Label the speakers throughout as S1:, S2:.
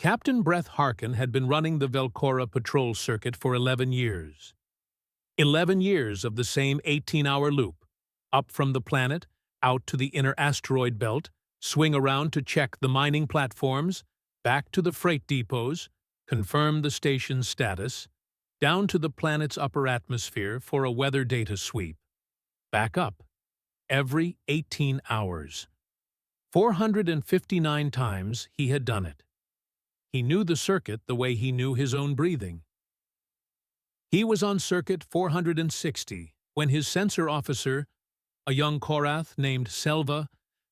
S1: Captain Brett Harkin had been running the Velcora patrol circuit for 11 years. 11 years of the same 18-hour loop, up from the planet, out to the inner asteroid belt, swing around to check the mining platforms, back to the freight depots, confirm the station's status, down to the planet's upper atmosphere for a weather data sweep. Back up. Every 18 hours. 459 times he had done it. He knew the circuit the way he knew his own breathing. He was on circuit 460 when his sensor officer, a young Korath named Selva,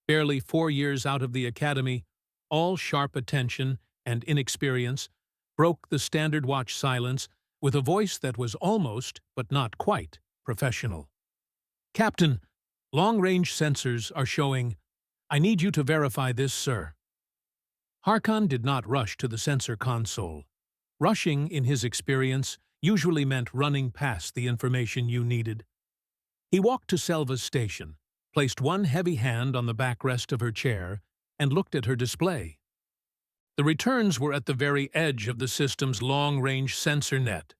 S1: barely 4 years out of the academy, all sharp attention and inexperience, broke the standard watch silence with a voice that was almost, but not quite, professional. "Captain, long-range sensors are showing. I need you to verify this, sir." Harkin did not rush to the sensor console. Rushing, in his experience, usually meant running past the information you needed. He walked to Selva's station, placed one heavy hand on the backrest of her chair, and looked at her display. The returns were at the very edge of the system's long-range sensor net,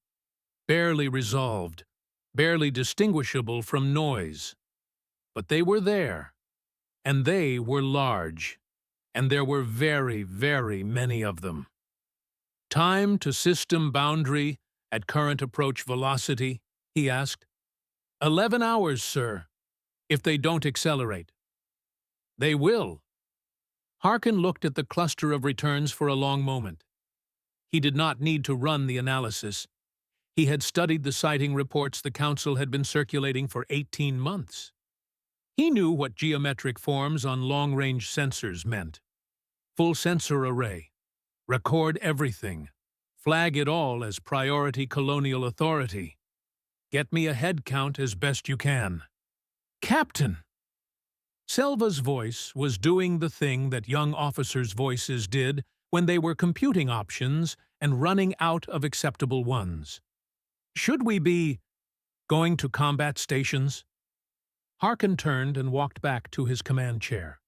S1: barely resolved, barely distinguishable from noise. But they were there, and they were large, and there were very, very many of them. "Time to system boundary at current approach velocity?" he asked. 11 hours, sir, if they don't accelerate." "They will." Harkin looked at the cluster of returns for a long moment. He did not need to run the analysis. He had studied the sighting reports the Council had been circulating for 18 months. He knew what geometric forms on long-range sensors meant. Full sensor array. Record everything. Flag it all as priority colonial authority. Get me a head count as best you can. "Captain!" Selva's voice was doing the thing that young officers' voices did when they were computing options and running out of acceptable ones. "Should we be going to combat stations?" Harkin turned and walked back to his command chair.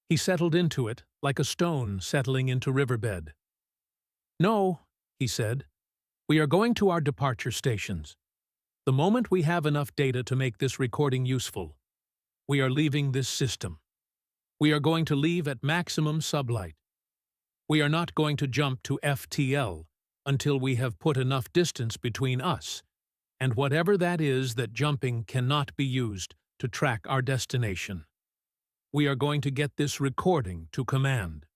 S1: He settled into it like a stone settling into riverbed. "No," he said. "We are going to our departure stations. The moment we have enough data to make this recording useful, we are leaving this system. We are going to leave at maximum sublight. We are not going to jump to FTL until we have put enough distance between us and whatever that is that jumping cannot be used to track our destination. We are going to get this recording to command."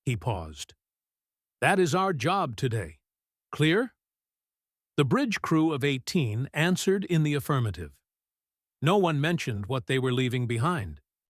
S1: He paused. "That is our job today. Clear?" The bridge crew of 18 answered in the affirmative. No one mentioned what they were leaving behind.